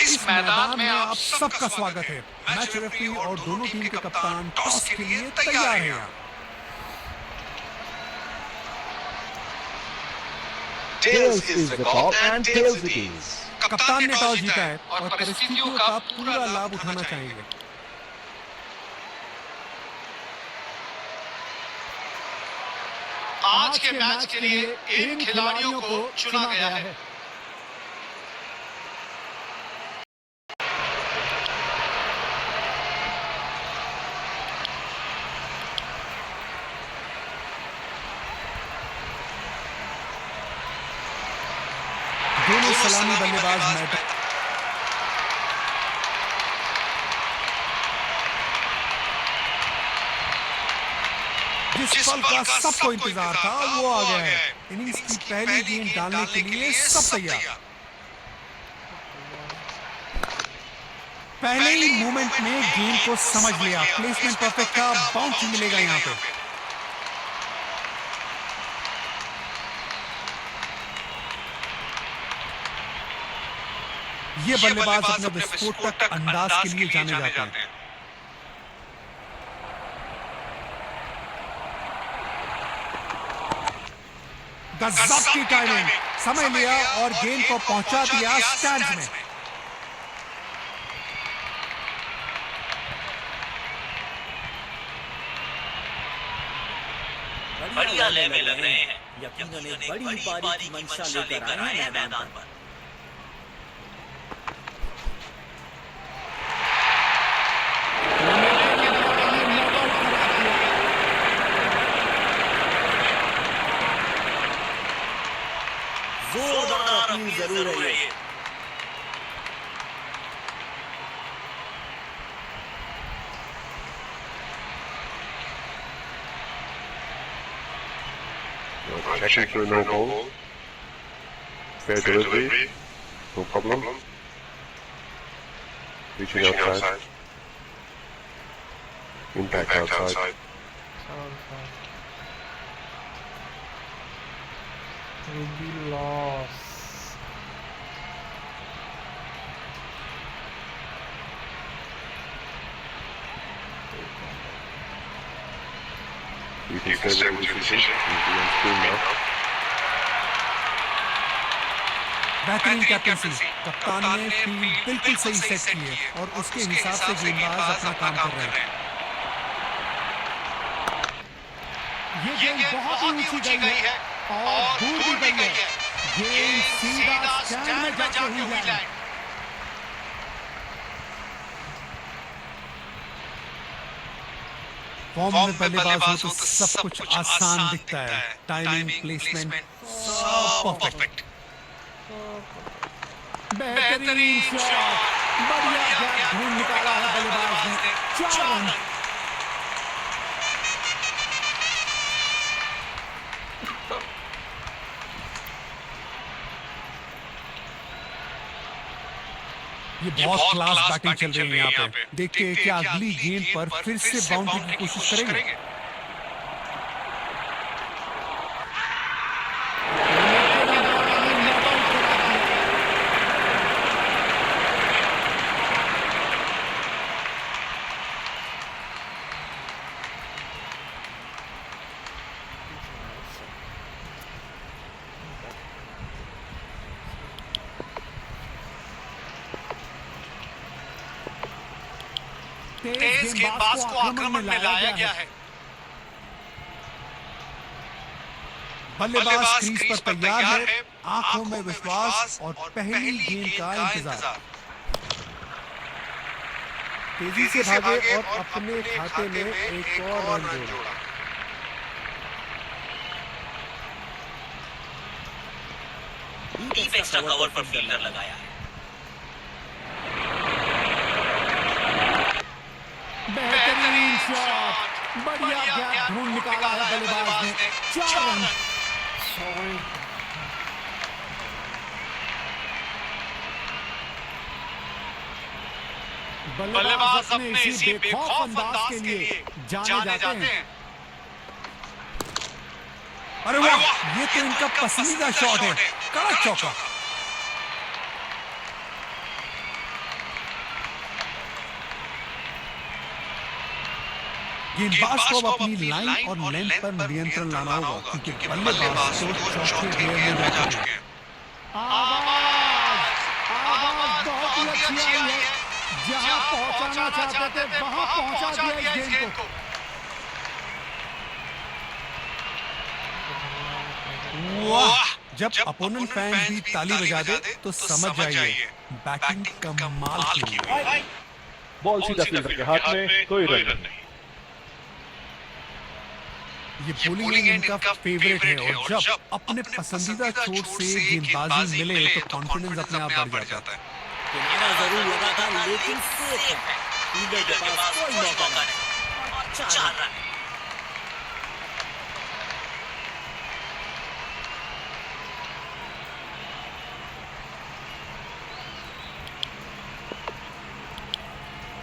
इस मैदान में आप सबका स्वागत है। मैच रेफरी और दोनों टीम के कप्तान टॉस के लिए तैयार हैं। Tails is the call and tails it is. कप्तान ने टॉस जीता है और परिस्थितियों का पूरा लाभ उठाना चाहेंगे। आज के मैच के लिए इन खिलाड़ियों को चुना गया है। दोनों सलामी बल्लेबाज मैदान जिस पल का सबको इंतजार था वो आ गया है। इनिंग्स की पहली गेंद डालने के लिए सब तैयार। पहले ही मूवमेंट में गेंद को समझ लिया। प्लेसमेंट परफेक्ट था, बाउंस मिलेगा यहाँ पे। ये बल्लेबाज अपने विस्फोटक अंदाज के लिए जाने जाते हैं। गजब की टाइमिंग, समय लिया और गेंद को पहुंचा दिया स्टैंड्स में। बढ़िया लय में लग रहे हैं। यकीनन बड़ी पारी की मंशा लेकर आए हैं मैदान पर। जोरदार अपील जरूर है ये। Checking for no ball. Fair delivery. No problem. Reaching outside. Impact outside. Will be lost. You can stay with your position. You're on screen now. बेहतरीन कैप्टनसी, कप्तान ने फील्ड बिल्कुल सही सेट की है और उसके हिसाब से गेंदबाज अपना काम कर रहे हैं। ये गेंद बहुत ही ऊंची गई है और दूर भी गई है। गेंद सीधा स्टैंड में जाके हुई लैंड। फॉर्म में बल्लेबाज हो तो सब कुछ आसान दिखता है। टाइमिंग, प्लेसमेंट सब परफेक्ट। बेहतरीन शॉट, बढ़िया गैप ढूंढ निकाला है बल्लेबाज ने। 4 रन। ये बहुत क्लास बैटिंग चल रही है यहाँ पे। देखते हैं कि अगली गेंद पर फिर से बाउंड्री की कोशिश करेंगे। तेज गेंदबाज को आक्रमण में लाया गया है। बल्लेबाज क्रीज पर तैयार है, आंखों में विश्वास और पहली गेंद का इंतजार। तेजी से भागे और अपने खाते में एक और रन जोड़ा। डीप एक्स्ट्रा कवर पर फील्डर लगाया है। बेहतरीन शॉट, बढ़िया गैप ढूंढ निकाला है बल्लेबाज ने। 4 रन। बल्लेबाज अपने इसी बेखौफ अंदाज के लिए जाने जाते हैं। अरे वाह, ये तो इनका पसंदीदा शॉट है। कड़ा चौका। गेंदबाज को अब अपनी लाइन और लेंथ पर नियंत्रण लाना होगा क्योंकि बल्लेबाज तो चौथे गेयर में जा चुके हैं। आवाज बहुत ही अच्छी आई है। जहां पहुंचाना चाहते थे वहां पहुंचा दिया इस गेंद को। वाह! जब अपोनेंट फैंस भी ताली बजा दे तो समझ जाइए बैटिंग कमाल की है। बॉल सीधा फील्डर के हाथ में, कोई रन नहीं। ये बॉलिंग इनका फेवरेट है और जब अपने पसंदीदा चोट से गेंदबाजी मिले तो कॉन्फिडेंस अपने आप बढ़ जाता है। किनारा जरूर लगा था लेकिन सेफ है। फील्डर के पास कोई मौका नहीं और 4 रन।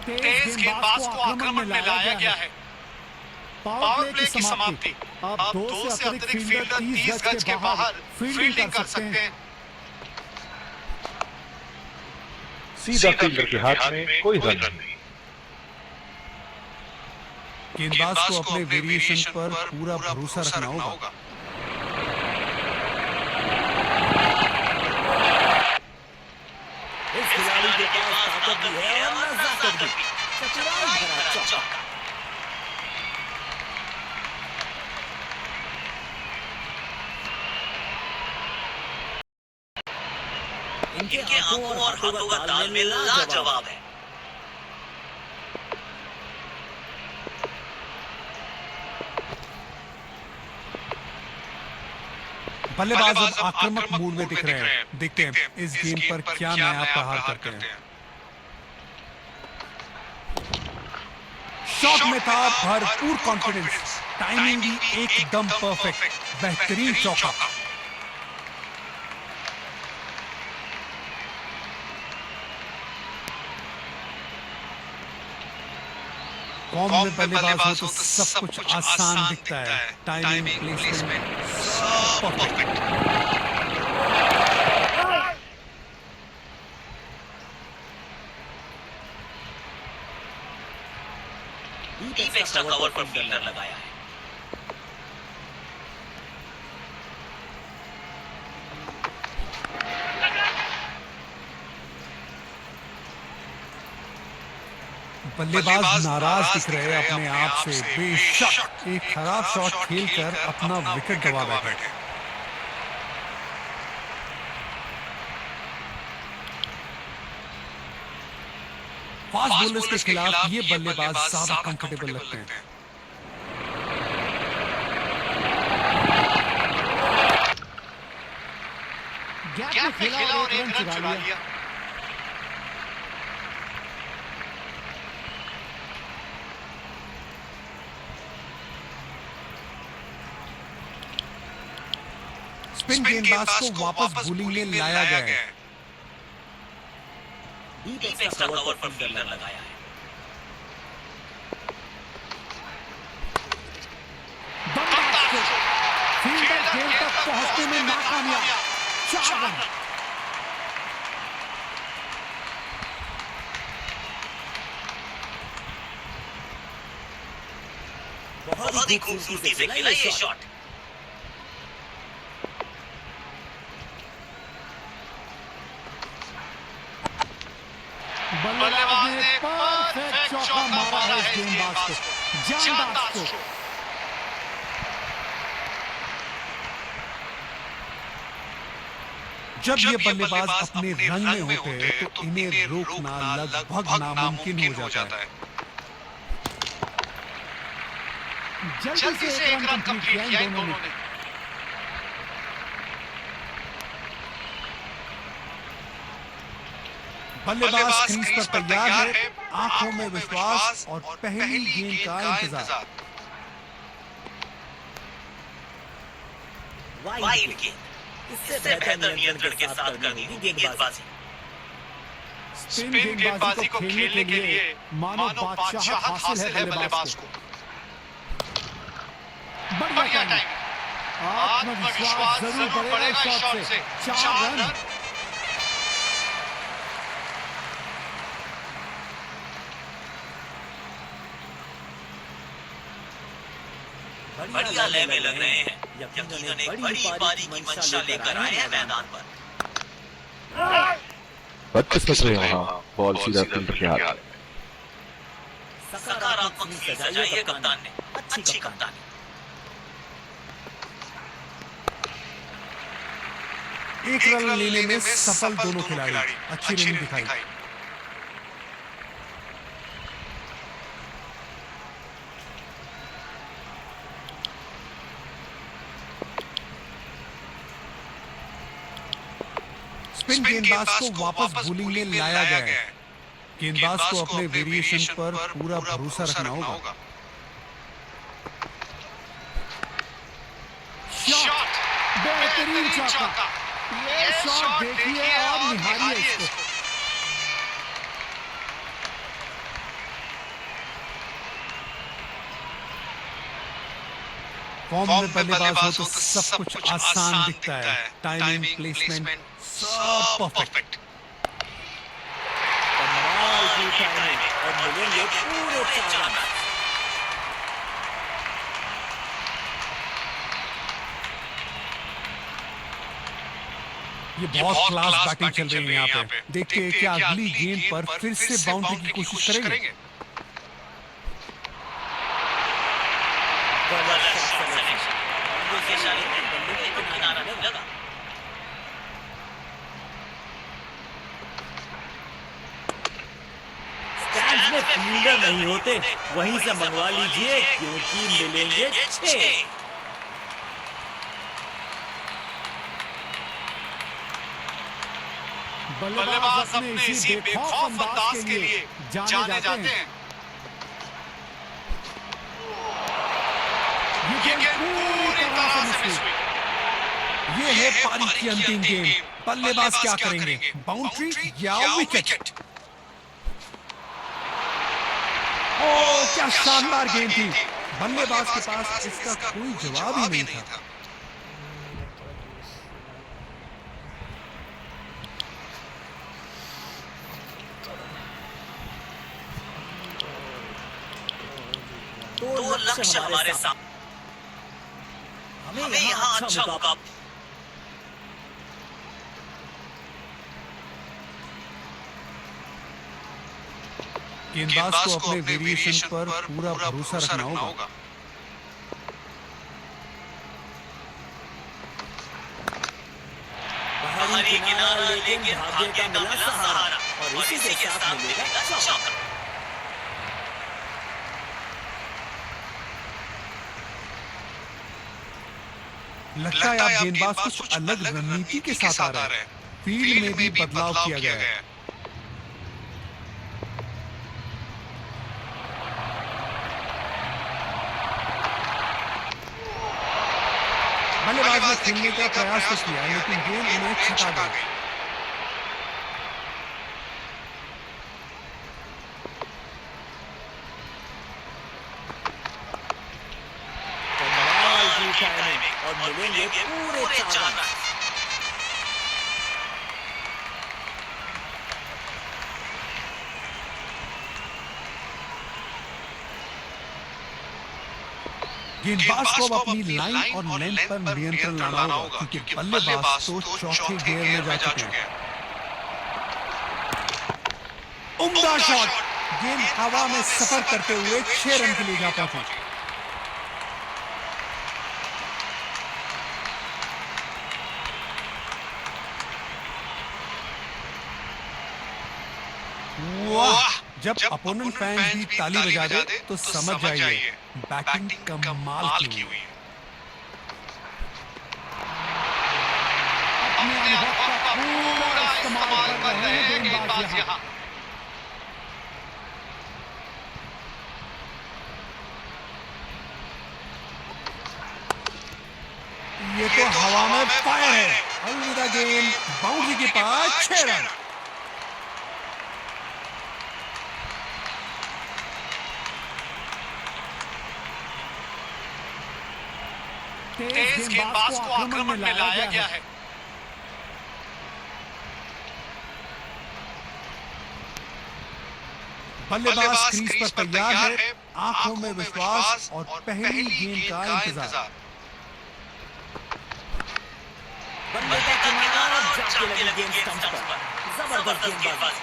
तेज गेंदबाज को आक्रमण में लाया गया है। पावर प्ले की समाप्ति। अब 2 से अतिरिक्त फील्डर 30 गज के बाहर फील्डिंग कर सकते हैं। सीधा फील्डर के हाथ में, कोई रन नहीं। गेंदबाज को अपने वेरिएशन पर पूरा भरोसा रखना होगा। इस खिलाड़ी के पास ताकत भी है और नजाकत भी। चतुराई भरा चौका। इनके आंखों और हाथों का तालमेल लाजवाब है। बल्लेबाज अब आक्रामक मूड में दिख रहे हैं। देखते हैं इस गेंद पर क्या नया प्रहार करते हैं। शॉट में था भरपूर कॉन्फिडेंस, टाइमिंग भी एकदम परफेक्ट, बेहतरीन चौका। फॉर्म में बल्लेबाज हो तो सब कुछ आसान दिखता है। टाइमिंग, प्लेसमेंट सब परफेक्ट। डीप एक्स्ट्रा कवर पर फील्डर लगाया है। बल्लेबाज नाराज दिख रहे हैं अपने आप से। बेशक एक खराब शॉट खेलकर अपना विकेट गंवा बैठे। फास्ट बॉलर्स के खिलाफ ये बल्लेबाज ज्यादा कंफर्टेबल लगते हैं। गैप में खेला और एक रन चुरा लिया। स्पिन गेंदबाज को वापस बॉलिंग में लाया गया है। डीप एक्स्ट्रा कवर पर फील्डर लगाया है। फील्डर गेंद तक पहुंचने में नाकामयाब। 4 रन। बहुत ही खूबसूरती से खेला ये शॉट। बल्लेबाज ने परफेक्ट चौका मारा है इस गेंदबाज को, जानदार को। जब ये बल्लेबाज अपने रंग में होते हैं तो इन्हें रोकना लगभग नामुमकिन हो जाता है। जल्दी से एक रन कंप्लीट किया इन दोनों ने। बल्लेबाज क्रीज पर तैयार है, आंखों में विश्वास और पहली गेंद का इंतजार। वाइड गेंद, इससे बेहतर नियंत्रण के साथ करनी होगी गेंदबाजी। स्पिन गेंदबाजी को खेलने के लिए मानो बादशाह हासिल है बल्लेबाज को। बढ़िया टाइम, आत्मविश्वास जरूर बढ़ेगा इस शॉट से। 4 रन। बढ़िया लय में लग रहे हैं। यकीनन एक बड़ी पारी की मंशा लेकर आए हैं मैदान पर। बदकिस्मत रहे वहाँ बॉल सीधा फील्डर के हाथ में। सकारात्मक सी सजाई है कप्तान ने। अच्छी कप्तानी। एक रन लेने में सफल दोनों खिलाड़ी, अच्छी रनिंग दिखाई। स्पिन गेंदबाज को वापस बॉलिंग में लाया गया है। गेंदबाज को अपने वेरिएशन पर पूरा भरोसा रखना होगा। शॉट, बेहतरीन चौका। ये शॉट देखिए और निहारिए इसको। फॉर्म में बल्लेबाज हो तो सब कुछ आसान दिखता है। टाइमिंग, प्लेसमेंट सब परफेक्ट। कमाल की टाइमिंग और मिलेंगे पूरे 4 रन। ये बहुत क्लास बैटिंग चल रही है यहाँ पे। देखिए क्या अगली गेंद पर फिर से बाउंड्री की कोशिश करेंगे। स्टैंड्स में फील्डर नहीं होते, वहीं से मंगवा लीजिए क्योंकि मिलेंगे 6। बल्लेबाज अपने इसी बेखौफ अंदाज के लिए जाने जाते हैं। ये गेंद पूरी तरह से मिस हुई। ये है पारी की अंतिम गेंद। बल्लेबाज क्या करेंगे, बाउंड्री या विकेट? ओह क्या शानदार गेंद थी। बल्लेबाज के पास इसका कोई जवाब ही नहीं था। दो लक्ष्य हमारे सामने। हमें यहाँ अच्छा मुकाबला। गेंदबाज को अपने वेरिएशन पर पूरा भरोसा रखना होगा। बाहरी किनारा लेकिन भाग्य का मिला सहारा और इसी के साथ मिलेगा चौका। लगता है आप गेंदबाज कुछ अलग रणनीति के साथ आ रहे हैं। फील्ड में भी बदलाव किया गया है। बल्लेबाज ने खेलने का प्रयास तो किया लेकिन गेंद उन्हें छका गई। कमाल की टाइमिंग और मिलेंगे पूरे 4 रन। गेंदबाज को अब अपनी लाइन और लेंथ पर नियंत्रण लाना होगा क्योंकि बल्लेबाज तो चौथे गियर में जा चुके हैं। उम्दा शॉट। गेंद हवा में सफर करते हुए 6 रन के लिए जा पहुंची। वाह, जब अपोनेंट फैंस भी ताली बजा दे तो समझ जाइए बैटिंग कमाल की हुई है। अपने अनुभव का पूरा इस्तेमाल कर रहे हैं गेंदबाज यहाँ। ये तो हवा में फायर है। अलविदा गेंद, बाउंड्री के पास 6 रन। तेज गेंदबाज को आक्रमण में लाया गया है। बल्लेबाज क्रीज पर तैयार है। आंखों में विश्वास और पहली गेंद का इंतजार। बल्ले का किनारा जाके लगी गेंद स्टंप पर। जबरदस्त गेंदबाजी।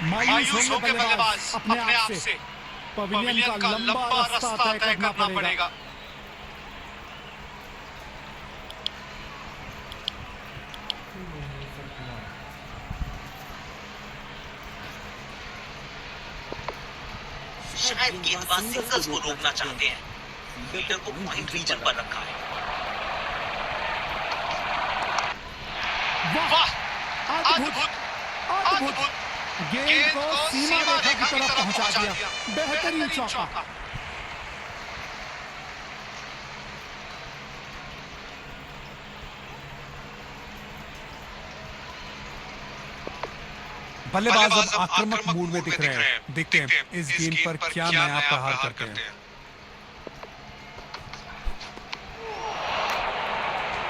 मायूस होंगे बल्लेबाज अपने आप से। पवेलियन का लंबा रास्ता तय करना पड़ेगा। शायद गेंदबाज सिंगल्स को रोकना चाहते हैं। फील्डर को पॉइंट रीजन पर रखा है। वाह, अद्भुत, अद्भुत। गेंद को सीमा रेखा की तरफ पहुंचा दिया। बेहतरीन चौका। बल्लेबाज अब आक्रामक मूड में दिख रहे हैं। देखते हैं इस गेंद पर क्या नया प्रहार करते हैं।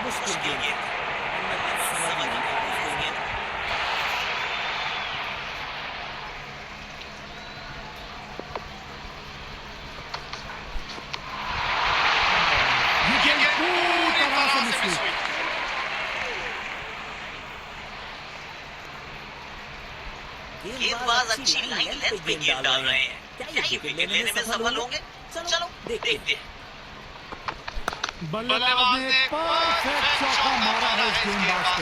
मुश्किल गेंद। ये गेंद पूरी तरह से मिस हुई। गेंदबाज अच्छी लाइन लेंथ पे गेंद डाल रहे हैं। क्या ये विकेट लेने में सफल होंगे? चलो देखते हैं। बल्लेबाज ने परफेक्ट चौका मारा है इस गेंदबाज को,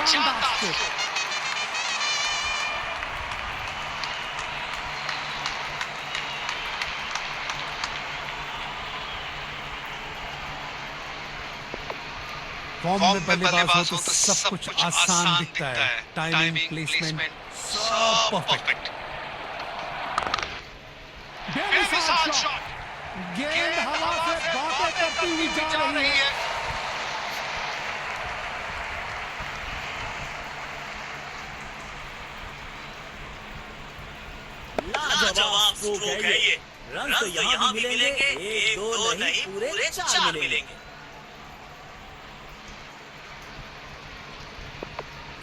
जानदार को। फॉर्म में बल्लेबाज हो तो सब कुछ आसान दिखता है। टाइमिंग, प्लेसमेंट सब परफेक्ट। बेमिसाल शॉट। गेंद हवा से बातें करती हुई जा रही है। लाजवाब स्ट्रोक है ये। रन तो यहाँ भी मिलेंगे, एक दो नहीं पूरे 4 मिलेंगे।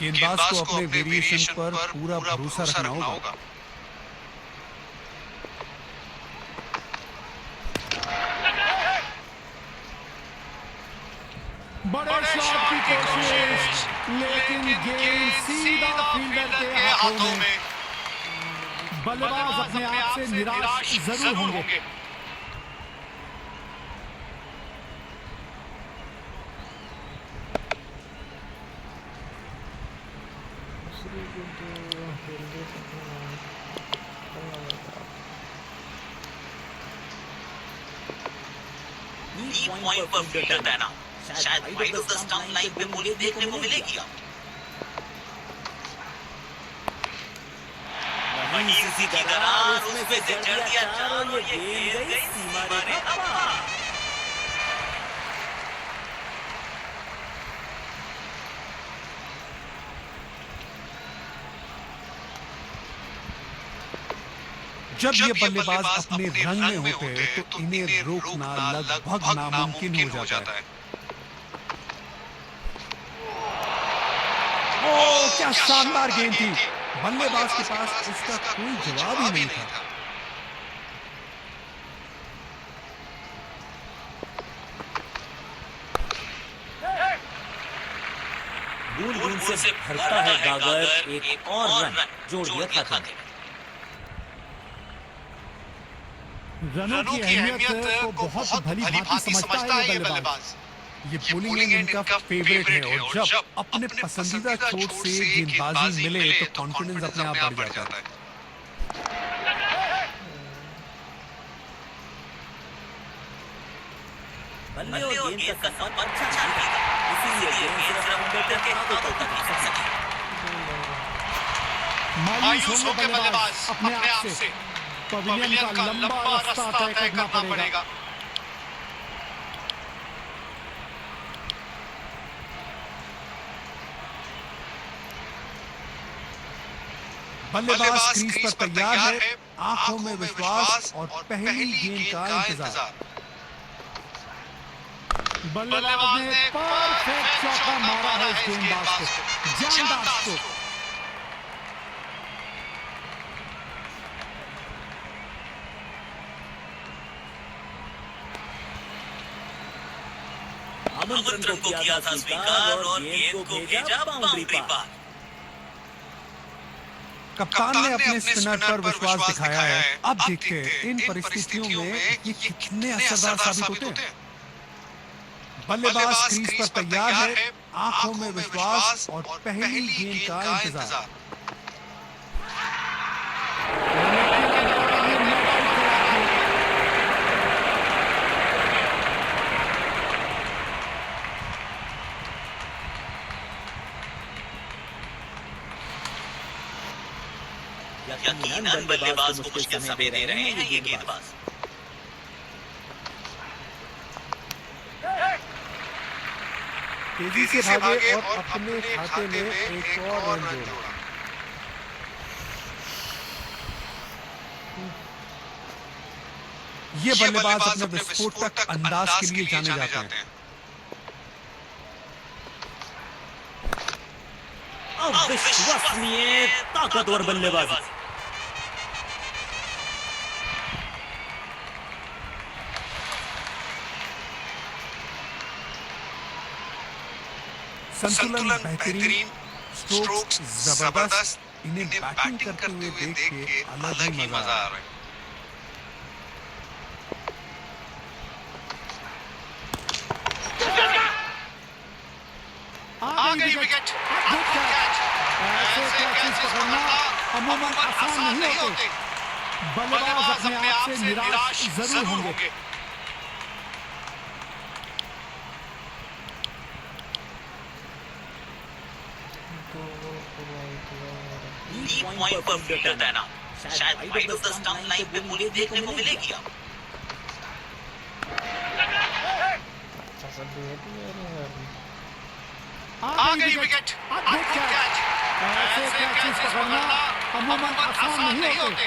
गेंदबाज को अपने वेरिएशन पर पूरा भरोसा रखना होगा। बड़े शॉट की कोशिश, लेकिन गेंद सीधा फील्डर के हाथों में। बल्लेबाज अपने आप से निराश जरूर होंगे। पॉइंट पर फील्डर देना। शायद wide of the stump line पे बॉलिंग देखने को मिलेगी अब। वहीं इसी दरार उसमें से जड़ दिया चारों, ये गेंद गई सीमा रेखा पार। जब ये बल्लेबाज अपने रंग में होते हैं तो इन्हें रोकना लगभग नामुमकिन हो जाता है। ओह, क्या शानदार गेंद थी। बल्लेबाज के पास इसका कोई जवाब ही नहीं था। बूंद से भरता है गागर, एक और रन जोड़ दिया खाते में। रनों की अहमियत को बहुत भली भांति समझता है ये बल्लेबाज। ये बॉलिंग एंड इनका फेवरेट है और जब अपने पसंदीदा छोर से गेंदबाजी मिले तो कॉन्फिडेंस अपने आप बढ़ जाता है। बल्ले और गेंद का संपर्क अच्छा नहीं था, इसीलिए गेंद सिर्फ फील्डर के हाथों तक ही पहुंच सकी। मायूस होंगे बल्लेबाज अपने आप से। पवेलियन का लंबा रास्ता तय करना पड़ेगा। बल्लेबाज क्रीज पर तैयार है, आंखों में विश्वास और पहली गेंद का इंतजार। बल्लेबाज ने परफेक्ट चौका मारा है इस गेंदबाज को, जानदार को। आमंत्रण को किया था स्वीकार और गेंद को भेजा बाउंड्री पार। कप्तान ने अपने स्पिनर पर विश्वास दिखाया है। अब देखते हैं इन परिस्थितियों में ये कितने असरदार साबित होते हैं। बल्लेबाज क्रीज पर तैयार है, आंखों में विश्वास और पहली गेंद का इंतजार। यकीनन बल्लेबाज को मुश्किल समय दे रहे हैं ये गेंदबाज। तेजी से भागे और अपने खाते में एक और रन जोड़ा। ये बल्लेबाज अपने विस्फोटक अंदाज के लिए जाने जाते हैं। अविश्वसनीय ताकतवर बल्लेबाजी। संतुलन बेहतरीन, स्ट्रोक्स जबरदस्त। इन्हें बैटिंग करते हुए देख के अलग ही मजा आ रहा है। आ गई विकेट। ऐसे कैचेस पकड़ना अमूमन आसान नहीं होते। बल्लेबाज अपने आप से निराश जरूर होंगे। पॉइंट पर फील्डर देना, शायद wide of the stump line पे बॉलिंग देखने को मिलेगी। अब आ गई विकेट। ऐसे कैचेस पकड़ना अमूमन आसान नहीं होते।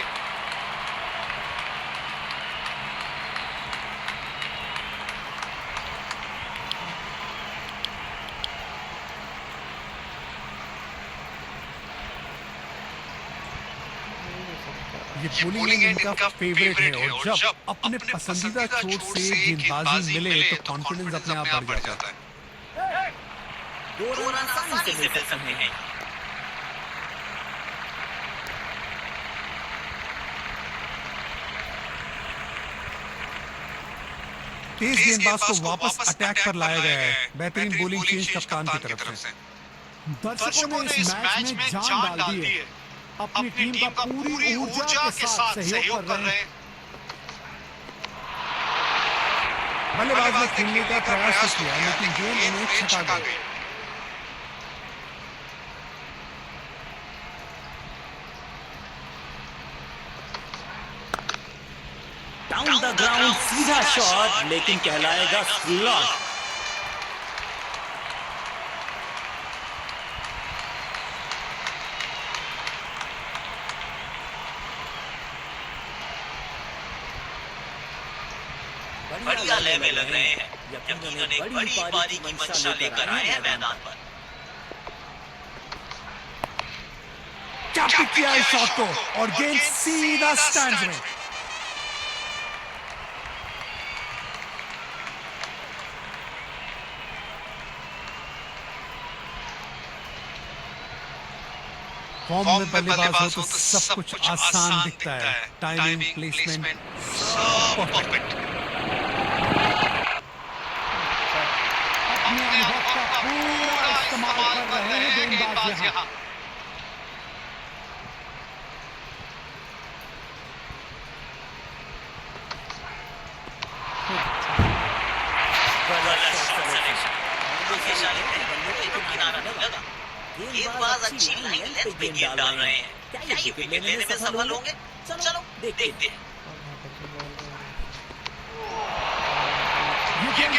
ये बोलिंग इनका फेवरेट है और जब अपने पसंदीदा चोट से गेंदबाजी मिले तो कॉन्फिडेंस अपने आप बढ़ जाता है। दो रन आसानी से मिल सकते हैं। तेज गेंदबाज को वापस अटैक पर लाया गया है। बेहतरीन बोलिंग चेंज कप्तान की तरफ से। दर्शकों ने इस मैच में जान डाल दी है। अपनी टीम का पूरी ऊर्जा के साथ सहयोग कर रहे हैं। बल्लेबाज ने खेलने का प्रयास किया लेकिन गेंद उन्हें छका गई। डाउन द ग्राउंड सीधा शॉट, लेकिन कहलाएगा स्लॉट। बढ़िया लय में लग रहे हैं। यकीनन एक बड़ी पारी की मंशा लेकर आए हैं मैदान पर। क्या पिक किया इस शॉट को और गेंद सीधा स्टैंड्स में। फॉर्म में बल्लेबाज हो तो सब कुछ आसान दिखता है। टाइमिंग, प्लेसमेंट सब परफेक्ट। अपने अनुभव का पूरा इस्तेमाल कर रहे हैं गेंदबाज यहाँ। गेंदबाज अच्छी लाइन लेंथ पे गेंद डाल रहे हैं। क्या ये विकेट लेने में सफल होंगे? चलो देखते हैं। ये गेंद